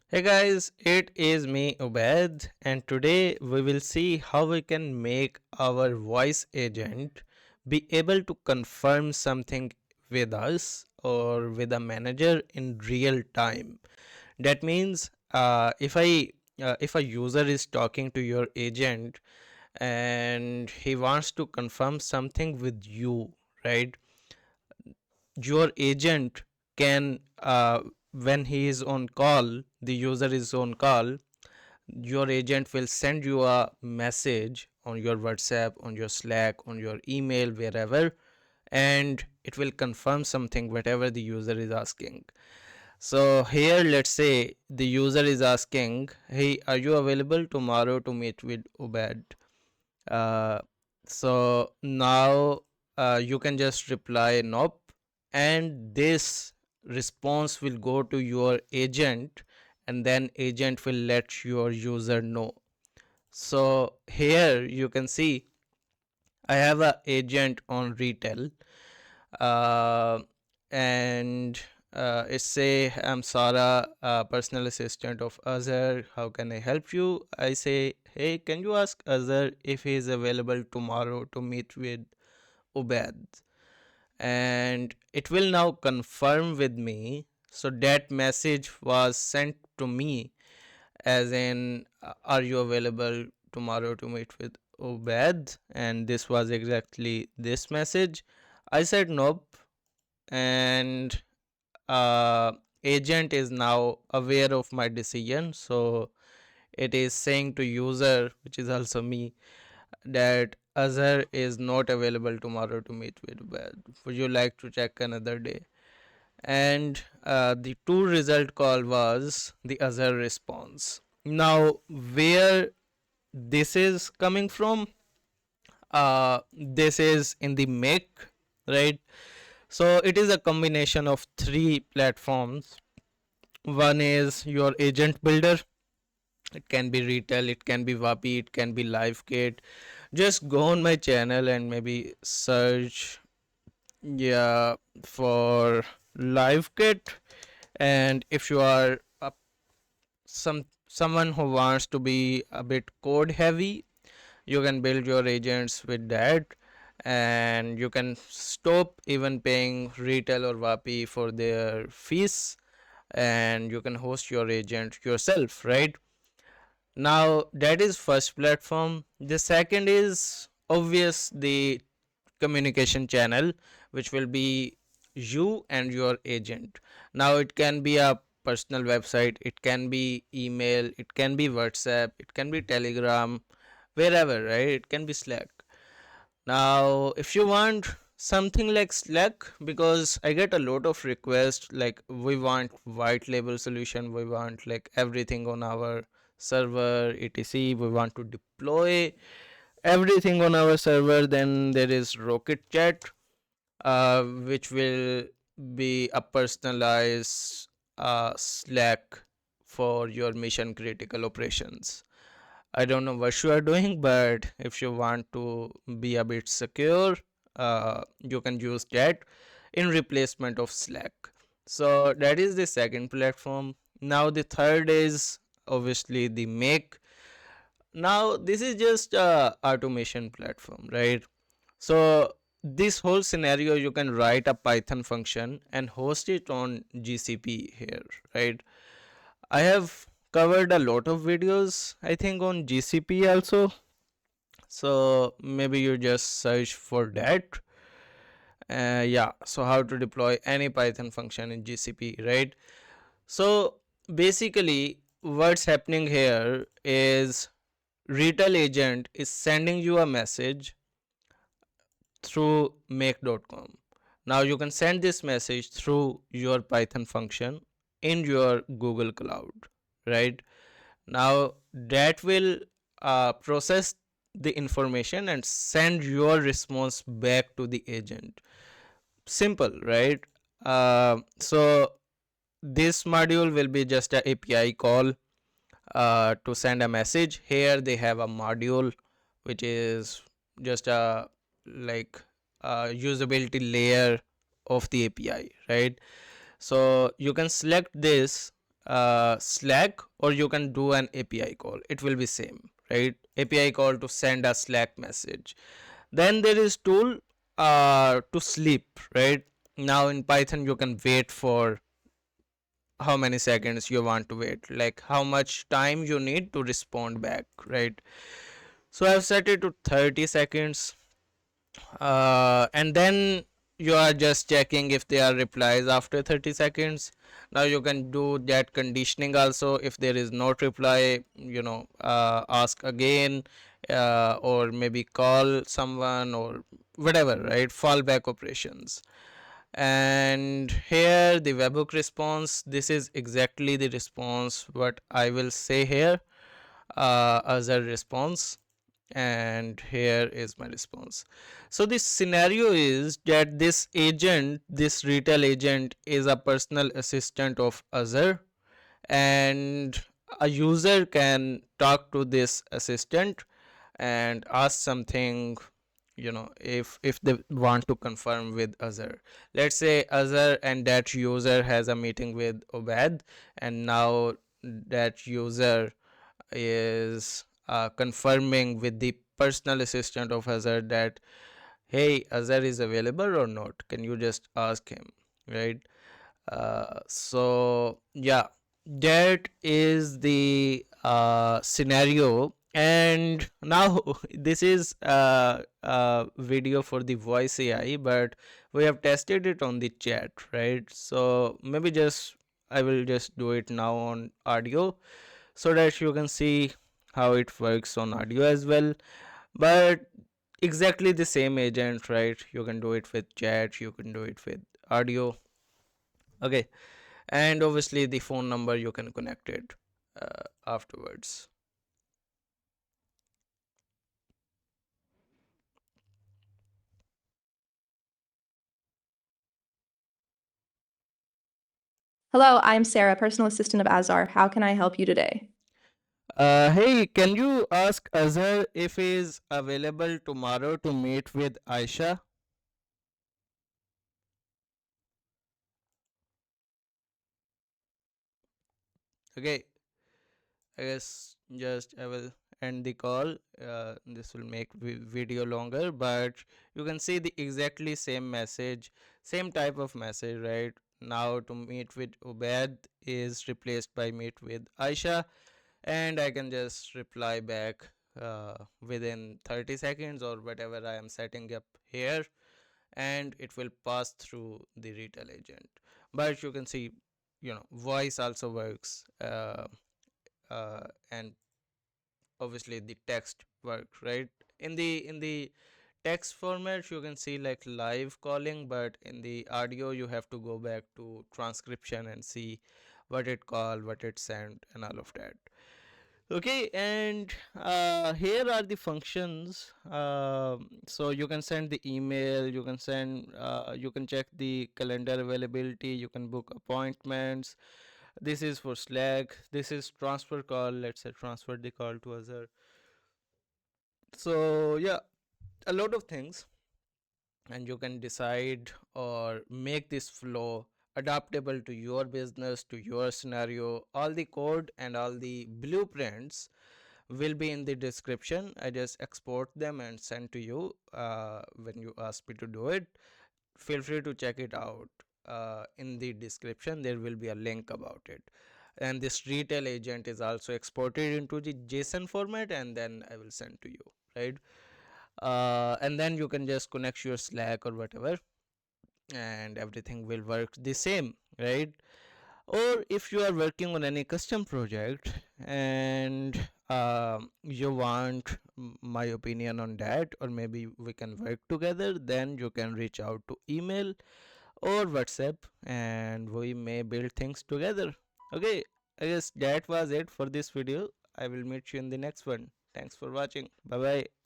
Hey guys, it is me Ubed, and today we will see how we can make our voice agent be able to confirm something with us or with a manager in real time. That means if a user is talking to your agent and he wants to confirm something with you, right? Your agent can when he is on call, the user is on call, your agent will send you a message on your WhatsApp, on your Slack, on your email, wherever, and it will confirm something whatever the user is asking. So here let's say the user is asking, hey, are you available tomorrow to meet with Ubed? uh, so now you can just reply nope, and this response will go to your agent, and then agent will let your user know. So here you can see I have a agent on Retell, uh, and it say I'm Sarah, personal assistant of Azhar. How can I help you? I say, hey, can you ask Azhar if he is available tomorrow to meet with Ubed? And it will now confirm with me. So that message was sent to me as in, are you available tomorrow to meet with Ubed? And this was exactly this message. I said nope, and uh, agent is now aware of my decision. So it is saying to user, which is also me, that Azhar is not available tomorrow to meet with Ubed. Would you like to check another day? And the to result call was the Azhar response. Now where this is coming from, this is in the Make, right? So it is a combination of three platforms. One is your agent builder. It can be Retell, it can be Vapi, it can be Livekit. Just go on my channel and maybe search, yeah, for Livekit. And if you are someone who wants to be a bit code heavy, you can build your agents with that, and you can stop even paying Retell or Vapi for their fees, and you can host your agent yourself, right? Now that is first platform. The second is obvious, the communication channel, which will be you and your agent. Now it can be a personal website, it can be email, it can be WhatsApp, it can be Telegram, wherever, right? It can be Slack. Now if you want something like Slack, because I get a lot of requests like we want white label solution, we want like everything on our server, etc, we want to deploy everything on our server, then there is Rocket Chat, which will be a personalized Slack for your mission critical operations. I don't know what you are doing, but if you want to be a bit secure, you can use that in replacement of Slack. So that is the second platform. Now the third is obviously the Make. Now this is just a automation platform, right? So this whole scenario, you can write a Python function and host it on GCP here, right? I have covered a lot of videos, I think, on GCP also. So maybe you just search for that. Yeah, so how to deploy any Python function in GCP, right? So basically, what's happening here is Retell agent is sending you a message through make.com. Now you can send this message through your Python function in your Google Cloud, right? Now that will process the information and send your response back to the agent. Simple, right? So this module will be just a API call to send a message. Here they have a module which is just a like usability layer of the API, right? So you can select this Slack, or you can do an API call. It will be same, right? API call to send a Slack message. Then there is tool to sleep, right? Now in Python you can wait for how many seconds you want to wait, like how much time you need to respond back, right? So I've set it to 30 seconds, and then you are just checking if there are replies after 30 seconds. Now you can do that conditioning also. If there is not reply, ask again, or maybe call someone or whatever, right? Fallback operations. And here the webhook response, this is exactly the response what I will say here, as a response. And here is my response. So this scenario is that this agent, this Retell agent, is a personal assistant of Azure, and a user can talk to this assistant and ask something, if they want to confirm with Azure. Let's say Azure and that user has a meeting with Obed, and now that user is confirming with the personal assistant of Azure that, hey, Azure is available or not, can you just ask him, right? So yeah, that is the scenario. And now this is a video for the voice AI, but we have tested it on the chat, right? So maybe just I will just do it now on audio so that you can see how it works on audio as well. But exactly the same agent, right? You can do it with chat, you can do it with audio. Okay, and obviously the phone number you can connect it afterwards. Hello, I'm Sarah, personal assistant of Azar. How can I help you today? Hey, can you ask Azhar if he is available tomorrow to meet with Aisha? Okay, I guess just I will end the call. This will make video longer, but you can see the exactly same message, same type of message, right? Now to meet with Ubed is replaced by meet with Aisha, and I can just reply back within 30 seconds or whatever I am setting up here, and it will pass through the Retell agent. But you can see, voice also works, and obviously the text works, right? In the text format you can see like live calling, but in the audio you have to go back to transcription and see what it called, what it sent, and all of that. Okay, and here are the functions. So you can send the email, you can send, you can check the calendar availability, you can book appointments. This is for Slack. This is transfer call. Let's say transfer the call to Azure. So yeah, a lot of things, and you can decide or make this flow adaptable to your business, to your scenario. All the code and all the blueprints will be in the description. I just export them and send to you when you ask me to do it. Feel free to check it out. In the description there will be a link about it, and this Retell agent is also exported into the JSON format, and then I will send to you, right? And then you can just connect your Slack or whatever, and everything will work the same, right? Or if you are working on any custom project and you want my opinion on that, or maybe we can work together, then you can reach out to email or WhatsApp, and we may build things together. Okay, I guess that was it for this video. I will meet you in the next one. Thanks for watching. Bye bye.